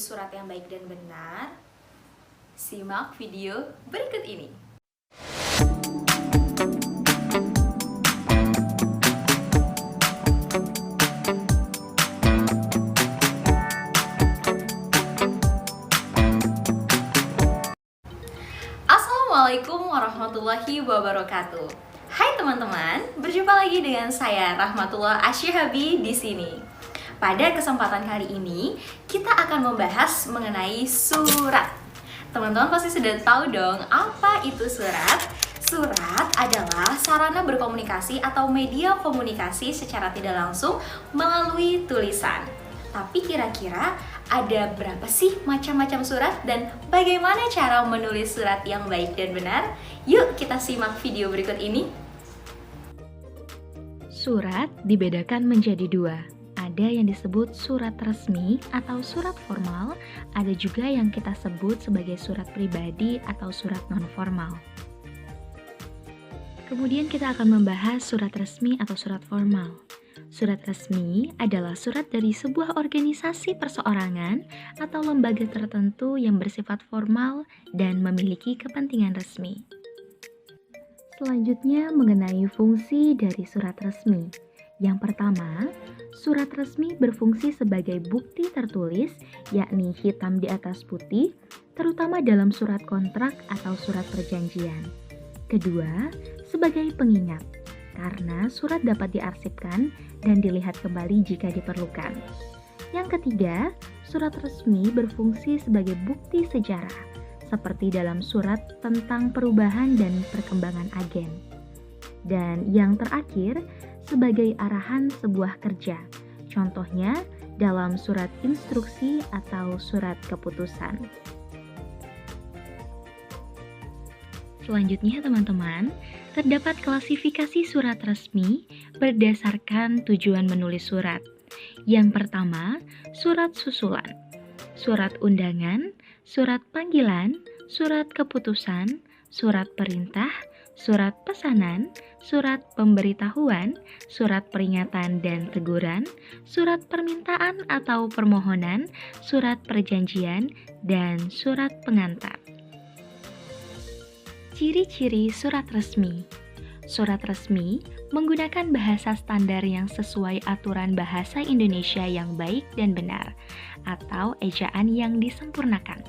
surat yang baik dan benar? Simak video berikut ini. Assalamualaikum warahmatullahi wabarakatuh. Hai teman-teman, berjumpa lagi dengan saya Rahmatullah Asyihabi di sini. Pada kesempatan kali ini, kita akan membahas mengenai surat. Teman-teman pasti sudah tahu dong apa itu surat. Surat adalah sarana berkomunikasi atau media komunikasi secara tidak langsung melalui tulisan. Tapi kira-kira ada berapa sih macam-macam surat dan bagaimana cara menulis surat yang baik dan benar? Yuk kita simak video berikut ini. Surat dibedakan menjadi dua. Ada yang disebut surat resmi atau surat formal, ada juga yang kita sebut sebagai surat pribadi atau surat non-formal. Kemudian kita akan membahas surat resmi atau surat formal. Surat resmi adalah surat dari sebuah organisasi perseorangan atau lembaga tertentu yang bersifat formal dan memiliki kepentingan resmi. Selanjutnya mengenai fungsi dari surat resmi. Yang pertama, surat resmi berfungsi sebagai bukti tertulis, yakni hitam di atas putih, terutama dalam surat kontrak atau surat perjanjian. Kedua, sebagai pengingat, karena surat dapat diarsipkan dan dilihat kembali jika diperlukan. Yang ketiga, surat resmi berfungsi sebagai bukti sejarah, seperti dalam surat tentang perubahan dan perkembangan agen. Dan yang terakhir, sebagai arahan sebuah kerja, contohnya dalam surat instruksi atau surat keputusan. Selanjutnya teman-teman, terdapat klasifikasi surat resmi berdasarkan tujuan menulis surat. Yang pertama, surat susulan, surat undangan, surat panggilan, surat keputusan, surat perintah, surat pesanan, surat pemberitahuan, surat peringatan dan teguran, surat permintaan atau permohonan, surat perjanjian, dan surat pengantar. Ciri-ciri surat resmi. Surat resmi menggunakan bahasa standar yang sesuai aturan bahasa Indonesia yang baik dan benar, atau ejaan yang disempurnakan.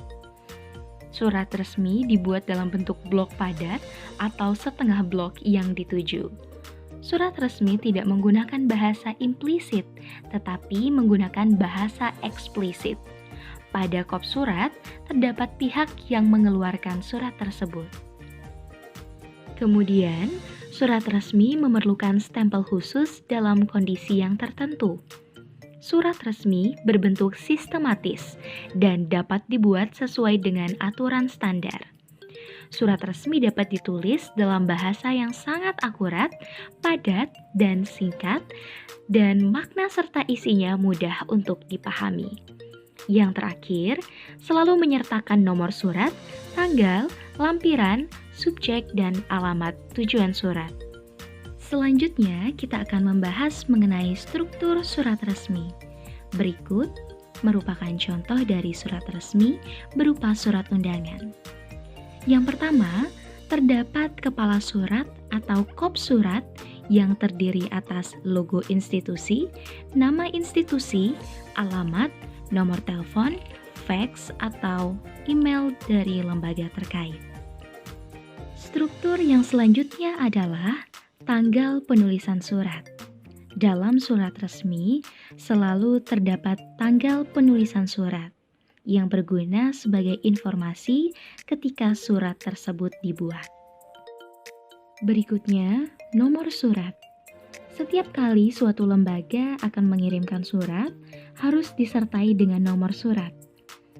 Surat resmi dibuat dalam bentuk blok padat atau setengah blok yang dituju. Surat resmi tidak menggunakan bahasa implisit, tetapi menggunakan bahasa eksplisit. Pada kop surat, terdapat pihak yang mengeluarkan surat tersebut. Kemudian, surat resmi memerlukan stempel khusus dalam kondisi yang tertentu. Surat resmi berbentuk sistematis dan dapat dibuat sesuai dengan aturan standar. Surat resmi dapat ditulis dalam bahasa yang sangat akurat, padat, dan singkat, dan makna serta isinya mudah untuk dipahami. Yang terakhir, selalu menyertakan nomor surat, tanggal, lampiran, subjek, dan alamat tujuan surat. Selanjutnya, kita akan membahas mengenai struktur surat resmi. Berikut merupakan contoh dari surat resmi berupa surat undangan. Yang pertama, terdapat kepala surat atau kop surat yang terdiri atas logo institusi, nama institusi, alamat, nomor telepon, fax, atau email dari lembaga terkait. Struktur yang selanjutnya adalah tanggal penulisan surat. Dalam surat resmi, selalu terdapat tanggal penulisan surat yang berguna sebagai informasi ketika surat tersebut dibuat. Berikutnya, nomor surat. Setiap kali suatu lembaga akan mengirimkan surat, harus disertai dengan nomor surat.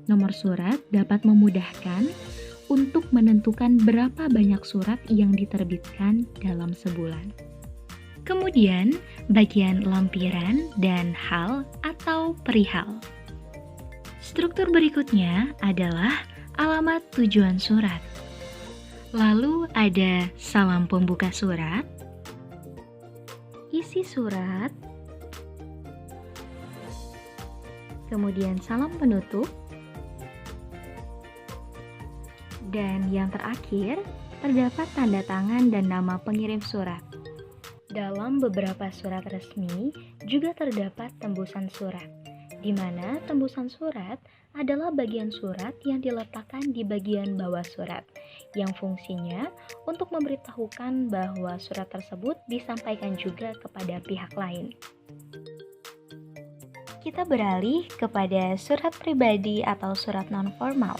Nomor surat dapat memudahkan untuk menentukan berapa banyak surat yang diterbitkan dalam sebulan. Kemudian, bagian lampiran dan hal atau perihal. Struktur berikutnya adalah alamat tujuan surat. Lalu ada salam pembuka surat, isi surat, kemudian salam penutup, Dan yang terakhir, terdapat tanda tangan dan nama pengirim surat. Dalam beberapa surat resmi juga terdapat tembusan surat, di mana tembusan surat adalah bagian surat yang diletakkan di bagian bawah surat, yang fungsinya untuk memberitahukan bahwa surat tersebut disampaikan juga kepada pihak lain. Kita beralih kepada surat pribadi atau surat non-formal,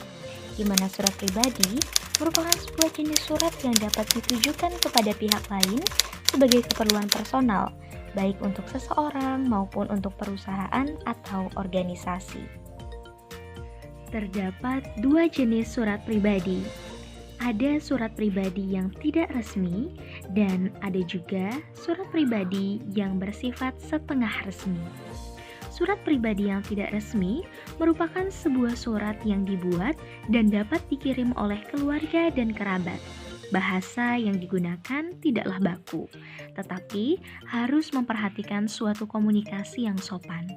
di mana surat pribadi merupakan sebuah jenis surat yang dapat ditujukan kepada pihak lain sebagai keperluan personal, baik untuk seseorang maupun untuk perusahaan atau organisasi. Terdapat dua jenis surat pribadi. Ada surat pribadi yang tidak resmi dan ada juga surat pribadi yang bersifat setengah resmi. Surat pribadi yang tidak resmi merupakan sebuah surat yang dibuat dan dapat dikirim oleh keluarga dan kerabat. Bahasa yang digunakan tidaklah baku, tetapi harus memperhatikan suatu komunikasi yang sopan.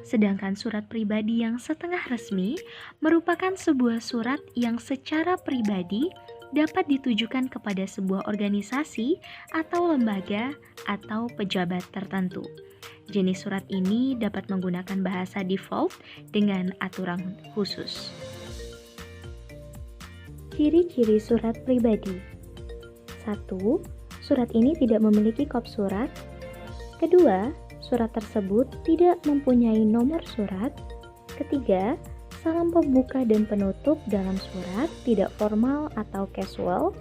Sedangkan surat pribadi yang setengah resmi merupakan sebuah surat yang secara pribadi dapat ditujukan kepada sebuah organisasi atau lembaga atau pejabat tertentu. Jenis surat ini dapat menggunakan bahasa default dengan aturan khusus. Ciri-ciri surat pribadi. 1. Surat ini tidak memiliki kop surat. Kedua, surat tersebut tidak mempunyai nomor surat. Ketiga, salam pembuka dan penutup dalam surat tidak formal atau casual.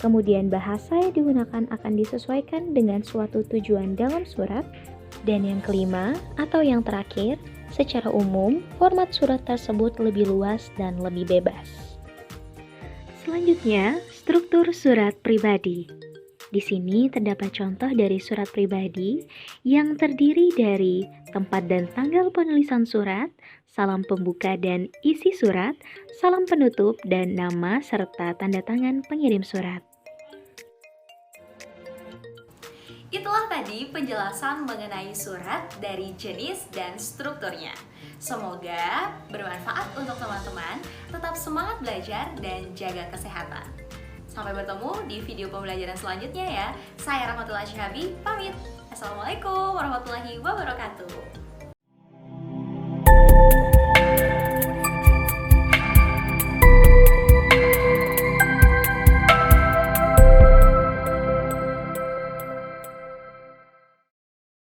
Kemudian bahasa yang digunakan akan disesuaikan dengan suatu tujuan dalam surat. Dan yang kelima atau yang terakhir, secara umum format surat tersebut lebih luas dan lebih bebas. Selanjutnya, struktur surat pribadi. Di sini terdapat contoh dari surat pribadi yang terdiri dari tempat dan tanggal penulisan surat, salam pembuka dan isi surat, salam penutup, dan nama serta tanda tangan pengirim surat. Itulah tadi penjelasan mengenai surat dari jenis dan strukturnya. Semoga bermanfaat untuk teman-teman, tetap semangat belajar dan jaga kesehatan. Sampai bertemu di video pembelajaran selanjutnya ya. Saya Rahmatullah Syihabi, pamit. Assalamualaikum warahmatullahi wabarakatuh.